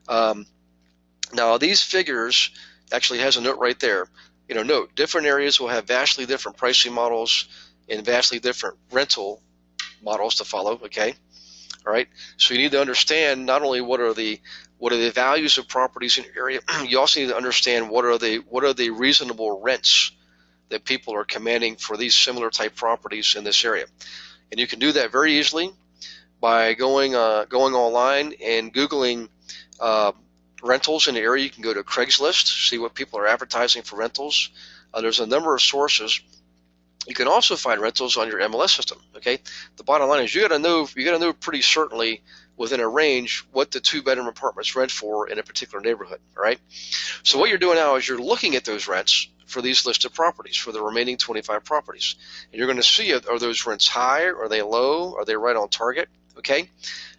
Now these figures actually has a note right there. Note different areas will have vastly different pricing models and vastly different rental models to follow. Okay, all right. So you need to understand not only what are the values of properties in your area, you also need to understand what are the reasonable rents that people are commanding for these similar type properties in this area. And you can do that very easily by going online and Googling rentals in the area. You can go to Craigslist, see what people are advertising for rentals. There's a number of sources. You can also find rentals on your MLS system. Okay, the bottom line is you got to know pretty certainly within a range what the 2-bedroom apartments rent for in a particular neighborhood. All right. So what you're doing now is you're looking at those rents for these listed properties, for the remaining 25 properties, and you're going to see, are those rents high? Are they low? Are they right on target? Okay.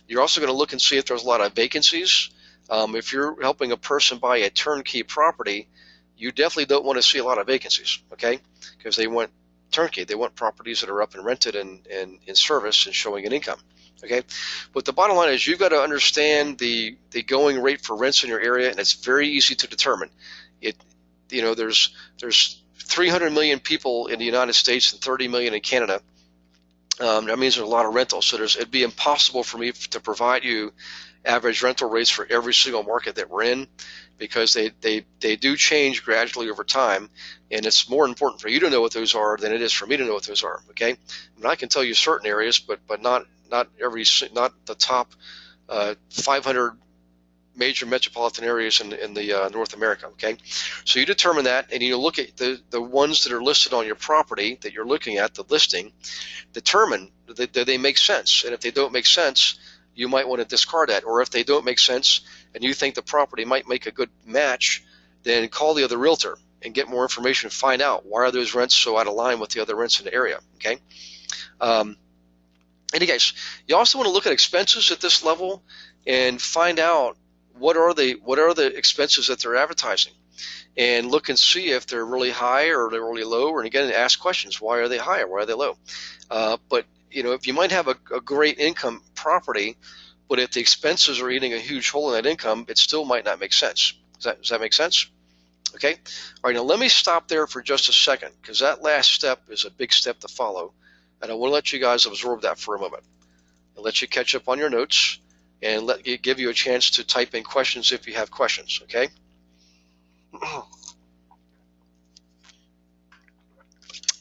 You're also going to look and see if there's a lot of vacancies. If you're helping a person buy a turnkey property, you definitely don't want to see a lot of vacancies. Okay, because they want turnkey. They want properties that are up and rented and in service and showing an income. Okay, but the bottom line is you've got to understand the going rate for rents in your area, and it's very easy to determine. There's 300 million people in the United States and 30 million in Canada. That means there's a lot of rentals. So it'd be impossible for me to provide you average rental rates for every single market that we're in, because they do change gradually over time, and it's more important for you to know what those are than it is for me to know what those are. Okay, I can tell you certain areas, but not the top 500 major metropolitan areas in the North America. Okay, so you determine that, and you look at the ones that are listed on your property that you're looking at, the listing. Determine that they make sense, and if they don't make sense, you might want to discard that. Or if they don't make sense and you think the property might make a good match, then call the other realtor and get more information. Find out why are those rents so out of line with the other rents in the area. Okay. In any case, you also want to look at expenses at this level and find out what are the expenses that they're advertising. and look and see if they're really high or they're really low. And again, ask questions. Why are they high or why are they low? But if you might have a great income property, but if the expenses are eating a huge hole in that income, it still might not make sense. Does that make sense? Okay. All right. Now let me stop there for just a second, because that last step is a big step to follow, and I want to let you guys absorb that for a moment and let you catch up on your notes and give you a chance to type in questions if you have questions. Okay.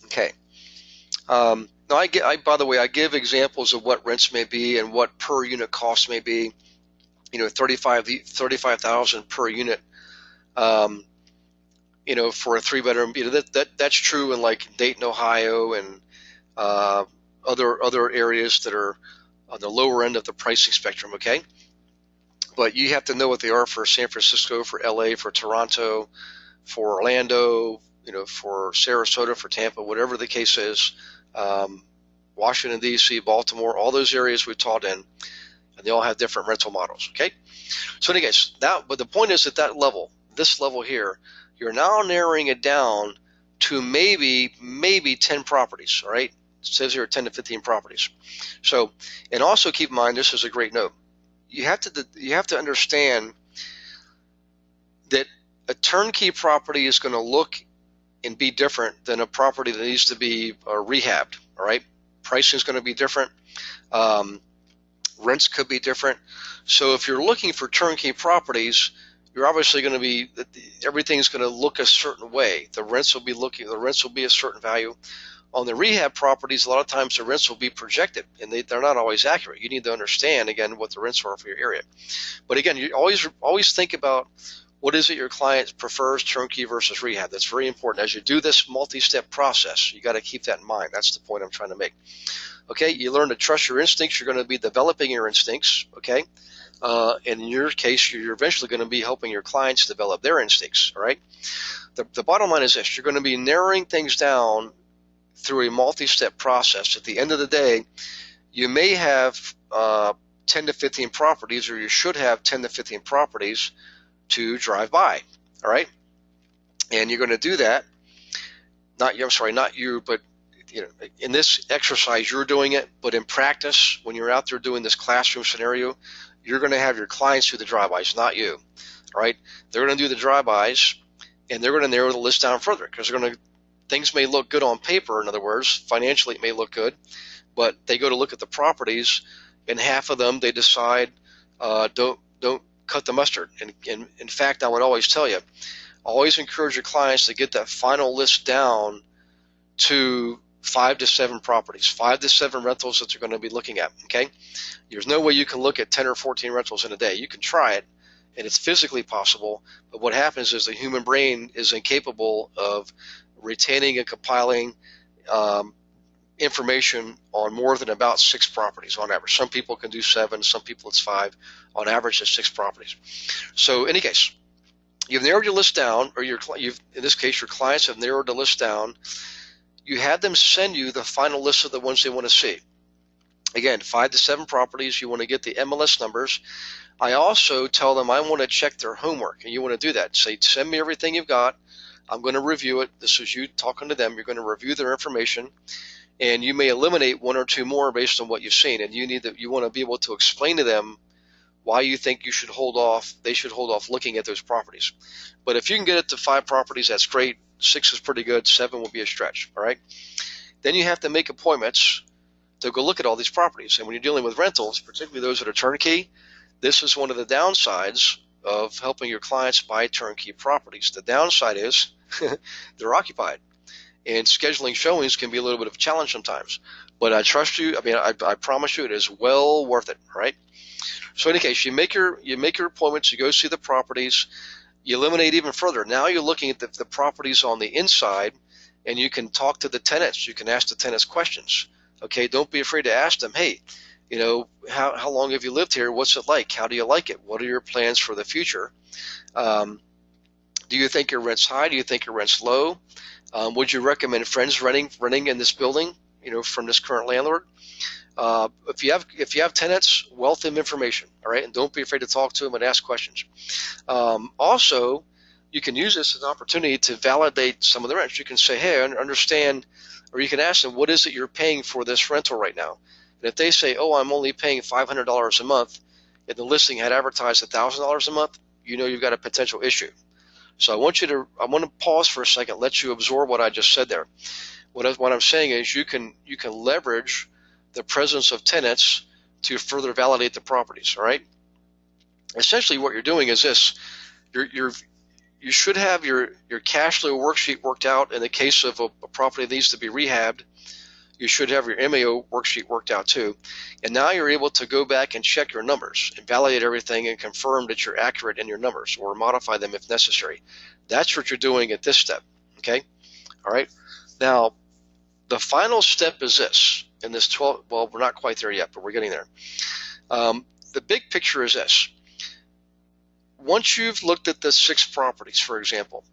Okay. Now, by the way, I give examples of what rents may be and what per unit costs may be. 35,000 per unit. For a 3-bedroom. That's true in like Dayton, Ohio, and other areas that are on the lower end of the pricing spectrum. Okay, but you have to know what they are for San Francisco, for LA, for Toronto, for Orlando, for Sarasota, for Tampa, whatever the case is, Washington, D.C., Baltimore, all those areas we've taught in, and they all have different rental models, okay? So in any case, but the point is at that level, this level here, you're now narrowing it down to maybe 10 properties, all right? It says here 10 to 15 properties. So, and also keep in mind, this is a great note. You have to understand that a turnkey property is going to look and be different than a property that needs to be rehabbed, all right? Pricing is going to be different. Rents could be different. So if you're looking for turnkey properties, you're obviously going to be, everything's going to look a certain way. The rents will be a certain value. On the rehab properties, a lot of times the rents will be projected, and they're not always accurate. You need to understand, again, what the rents are for your area. But again, you always think about what is it your client prefers, turnkey versus rehab. That's very important. As you do this multi-step process, you got to keep that in mind. That's the point I'm trying to make. Okay, you learn to trust your instincts. You're going to be developing your instincts, okay? And in your case, you're eventually going to be helping your clients develop their instincts, all right? The bottom line is this. You're going to be narrowing things down through a multi-step process. At the end of the day, you may have 10 to 15 properties, or you should have 10 to 15 properties to drive by, all right? And you're going to do that, not you, but in this exercise, you're doing it, but in practice, when you're out there doing this classroom scenario, you're going to have your clients do the drive-bys, not you, all right? They're going to do the drive-bys, and they're going to narrow the list down further, because things may look good on paper. In other words, financially it may look good, but they go to look at the properties, and half of them they decide don't cut the mustard. And in fact, I would always tell you, always encourage your clients to get that final list down to 5 to 7 properties, 5 to 7 rentals that you're going to be looking at, okay? There's no way you can look at 10 or 14 rentals in a day. You can try it, and it's physically possible, but what happens is the human brain is incapable of retaining and compiling information on more than about 6 properties on average. Some people can do 7, some people it's 5. On average, it's 6 properties. So in any case, you've narrowed your list down, or in this case, your clients have narrowed the list down. You have them send you the final list of the ones they want to see. Again, 5 to 7 properties. You want to get the MLS numbers. I also tell them I want to check their homework, and you want to do that. Say, send me everything you've got. I'm going to review it. This is you talking to them. You're going to review their information, and you may eliminate 1 or 2 more based on what you've seen. And you want to be able to explain to them why you think they should hold off looking at those properties. But if you can get it to 5 properties, that's great. 6 is pretty good. 7 will be a stretch, all right? Then you have to make appointments to go look at all these properties. And when you're dealing with rentals, particularly those that are turnkey, this is one of the downsides of helping your clients buy turnkey properties. The downside is they're occupied, and scheduling showings can be a little bit of a challenge sometimes. But I trust you. I promise you, it is well worth it, all right? So in any case, you make your appointments, you go see the properties, you eliminate even further. Now you're looking at the properties on the inside, and you can talk to the tenants. You can ask the tenants questions. Okay, don't be afraid to ask them, hey, how long have you lived here? What's it like? How do you like it? What are your plans for the future? Do you think your rent's high? Do you think your rent's low? Would you recommend friends renting in this building, from this current landlord? If you have tenants, wealth them information, all right, and don't be afraid to talk to them and ask questions. Also, you can use this as an opportunity to validate some of the rents. You can say, hey, I understand, or you can ask them, what is it you're paying for this rental right now? And if they say, oh, I'm only paying $500 a month, and the listing had advertised $1,000 a month, you know you've got a potential issue. So I want to pause for a second, let you absorb what I just said there. What I'm saying is you can leverage the presence of tenants to further validate the properties. All right. Essentially, what you're doing is this: you should have your cash flow worksheet worked out. In the case of a property that needs to be rehabbed, you should have your MAO worksheet worked out too. And now you're able to go back and check your numbers and validate everything and confirm that you're accurate in your numbers, or modify them if necessary. That's what you're doing at this step. Okay. All right. Now, the final step is this. In this 12, well, we're not quite there yet, but we're getting there. The big picture is this. Once you've looked at the 6 properties, for example,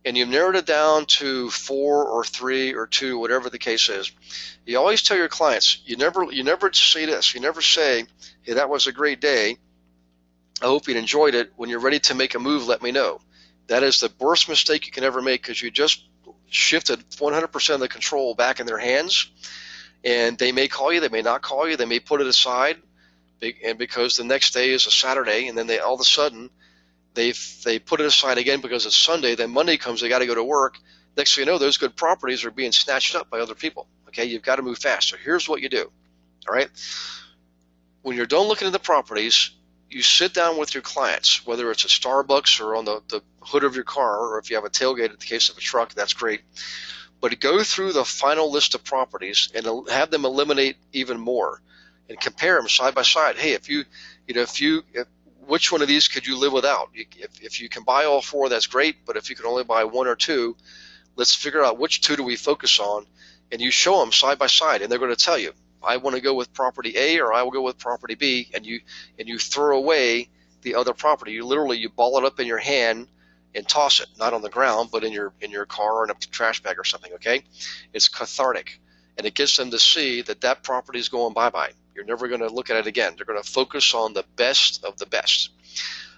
and you've narrowed it down to 4 or 3 or 2, whatever the case is, you always tell your clients, you never say this. You never say, hey, that was a great day. I hope you enjoyed it. When you're ready to make a move, let me know. That is the worst mistake you can ever make, because you just shifted 100% of the control back in their hands, and they may call you, they may not call you, they may put it aside, and because the next day is a Saturday, and then they all of a sudden they put it aside again because it's Sunday. Then Monday comes, they got to go to work. Next thing you know, those good properties are being snatched up by other people. Okay, you've got to move fast. So here's what you do. All right, when you're done looking at the properties, you sit down with your clients, whether it's at Starbucks or on the hood of your car, or if you have a tailgate in the case of a truck, that's great. But go through the final list of properties and have them eliminate even more, and compare them side by side. Hey, which one of these could you live without? If you can buy all 4, that's great. But if you can only buy 1 or 2, let's figure out which 2 do we focus on, and you show them side by side, and they're going to tell you, I want to go with property A, or I will go with property B, and you throw away the other property. You ball it up in your hand and toss it, not on the ground, but in your car or in a trash bag or something. Okay, it's cathartic, and it gets them to see that property is going bye-bye. You're never going to look at it again. They're going to focus on the best of the best.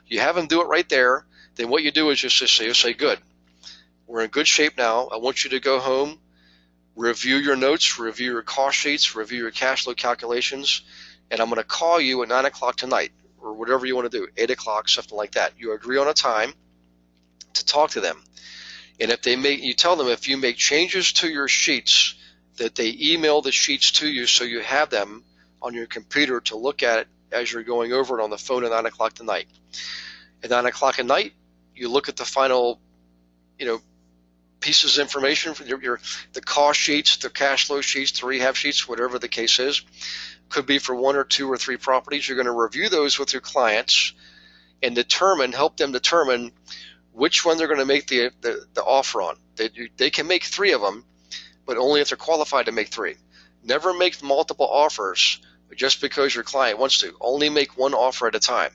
You have them do it right there. Then what you do is you say, good, we're in good shape now. I want you to go home, review your notes, review your cost sheets, review your cash flow calculations, and I'm going to call you at 9 o'clock tonight, or whatever you want to do, 8 o'clock, something like that. You agree on a time to talk to them. And you tell them if you make changes to your sheets, that they email the sheets to you so you have them on your computer to look at it as you're going over it on the phone at 9 o'clock tonight. At 9 o'clock at night, you look at the final, pieces of information, the cost sheets, the cash flow sheets, the rehab sheets, whatever the case is. Could be for 1 or 2 or 3 properties. You're going to review those with your clients and help them determine which one they're going to make the offer on. They can make 3 of them, but only if they're qualified to make 3. Never make multiple offers just because your client wants to. Only make 1 offer at a time.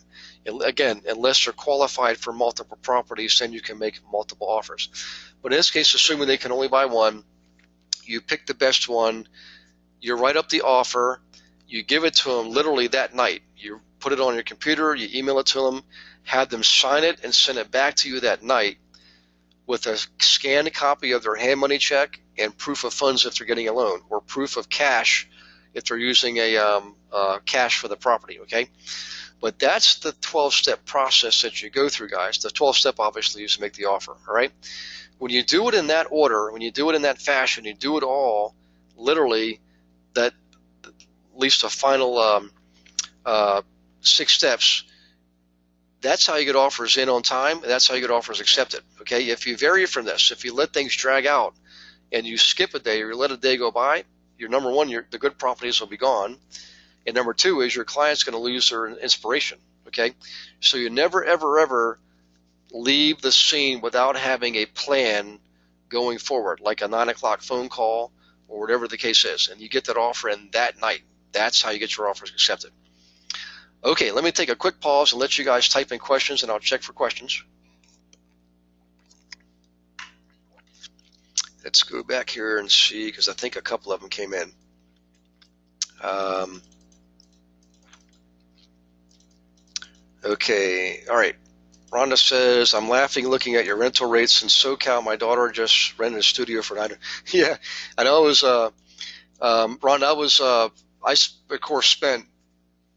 And again, unless they're qualified for multiple properties, then you can make multiple offers. But in this case, assuming they can only buy 1, you pick the best one, you write up the offer, you give it to them literally that night. You put it on your computer, you email it to them, have them sign it and send it back to you that night with a scanned copy of their hand money check and proof of funds if they're getting a loan, or proof of cash if they're using a cash for the property, okay? But that's the 12-step process that you go through, guys. The 12-step obviously is to make the offer, all right? When you do it in that order, when you do it in that fashion, you do it all literally at least the final 6 steps. That's how you get offers in on time, and that's how you get offers accepted, okay? If you vary from this, if you let things drag out and you skip a day or you let a day go by, number one, the good properties will be gone. And number 2 is your client's going to lose their inspiration, okay? So you never, ever, ever leave the scene without having a plan going forward, like a 9 o'clock phone call or whatever the case is. And you get that offer in that night. That's how you get your offers accepted. Okay, let me take a quick pause and let you guys type in questions, and I'll check for questions. Let's go back here and see, because I think a couple of them came in. Okay, all right. Rhonda says, I'm laughing looking at your rental rates in SoCal. My daughter just rented a studio for $900. Yeah, I know. It was, Rhonda, I, of course, spent,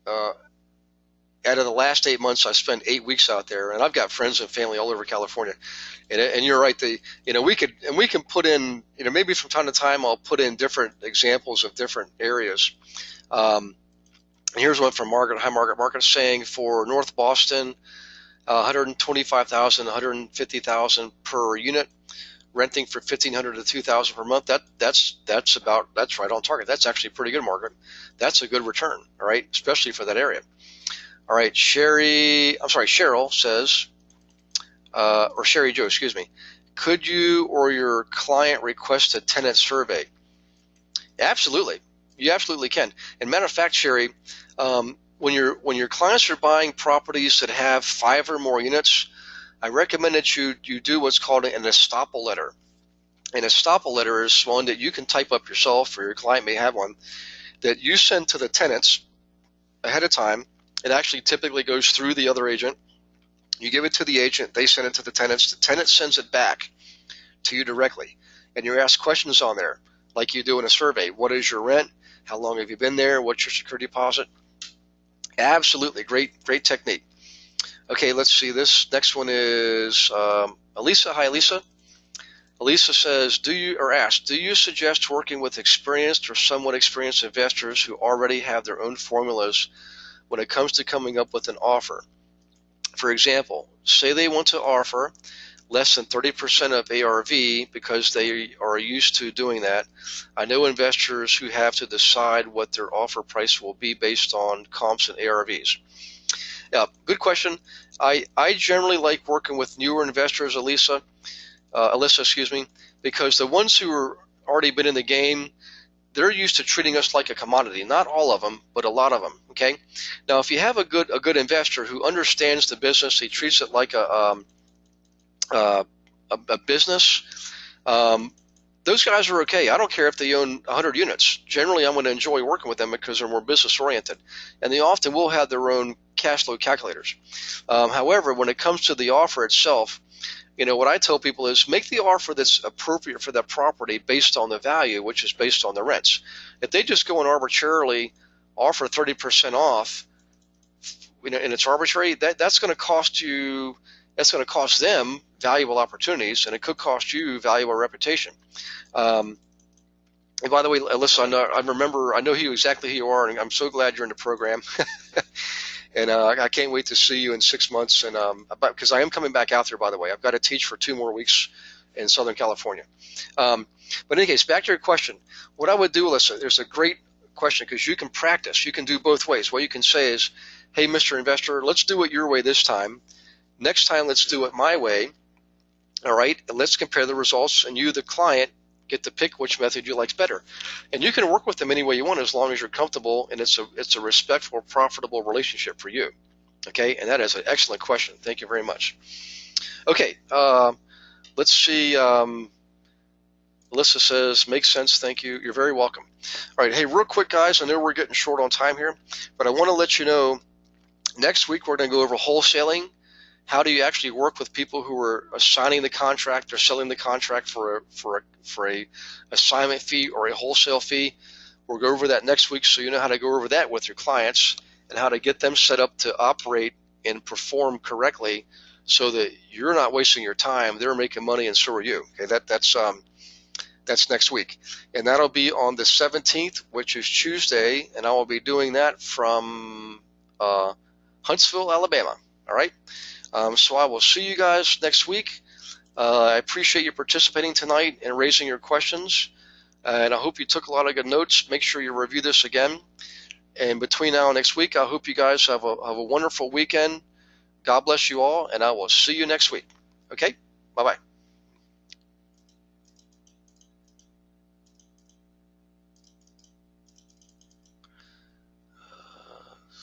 out of the last 8 months, I spent 8 weeks out there, and I've got friends and family all over California. And you're right. We can put in, maybe from time to time, I'll put in different examples of different areas. Here's one from Margaret. Hi, Margaret. Margaret's saying for North Boston, 125,000, 150,000 per unit, renting for 1,500 to 2,000 per month. That's right on target. That's actually pretty good, Margaret. That's a good return, all right, especially for that area. All right, Cheryl says, or Sherry Joe, excuse me. Could you or your client request a tenant survey? Absolutely. You absolutely can. And matter of fact, Sherry, when your clients are buying properties that have 5 or more units, I recommend that you do what's called an estoppel letter. An estoppel letter is one that you can type up yourself, or your client may have one, that you send to the tenants ahead of time. It actually typically goes through the other agent. You give it to the agent, they send it to the tenants. The tenant sends it back to you directly. And you ask questions on there, like you do in a survey. What is your rent? How long have you been there? What's your security deposit? Absolutely. Great technique. Okay, let's see. This next one is Elisa. Hi, Elisa. Elisa says, do you suggest working with experienced or somewhat experienced investors who already have their own formulas when it comes to coming up with an offer? For example, say they want to offer less than 30% of ARV because they are used to doing that. I know investors who have to decide what their offer price will be based on comps and ARVs. Yeah, good question. I generally like working with newer investors, Alyssa, excuse me, because the ones who are already been in the game, they're used to treating us like a commodity. Not all of them, but a lot of them. Okay. Now, if you have a good investor who understands the business, he treats it like a business. Those guys are okay. I don't care if they own 100 units. Generally, I'm going to enjoy working with them because they're more business oriented, and they often will have their own cash flow calculators. However, when it comes to the offer itself, what I tell people is make the offer that's appropriate for that property based on the value, which is based on the rents. If they just go and arbitrarily offer 30% off, and it's arbitrary, that's going to cost you. That's going to cost them valuable opportunities, and it could cost you valuable reputation. And by the way, Alyssa, I know exactly who you are, and I'm so glad you're in the program. And I can't wait to see you in 6 months. And because I am coming back out there, by the way. I've got to teach for 2 more weeks in Southern California. But in any case, back to your question. What I would do, Alyssa, there's a great question because you can practice. You can do both ways. What you can say is, hey, Mr. Investor, let's do it your way this time. Next time, let's do it my way. All right, and let's compare the results, and you, the client, get to pick which method you like better. And you can work with them any way you want as long as you're comfortable and it's a respectful, profitable relationship for you. Okay, and that is an excellent question. Thank you very much. Okay, let's see. Alyssa says, makes sense. Thank you. You're very welcome. All right, hey, real quick, guys, I know we're getting short on time here, but I want to let you know next week we're going to go over wholesaling. How do you actually work with people who are signing the contract or selling the contract for a assignment fee or a wholesale fee? We'll go over that next week so you know how to go over that with your clients and how to get them set up to operate and perform correctly so that you're not wasting your time. They're making money and so are you. Okay, that's next week. And that'll be on the 17th, which is Tuesday, and I will be doing that from Huntsville, Alabama. All right? So I will see you guys next week. I appreciate you participating tonight and raising your questions. And I hope you took a lot of good notes. Make sure you review this again. And between now and next week, I hope you guys have a wonderful weekend. God bless you all, and I will see you next week. Okay? Bye-bye.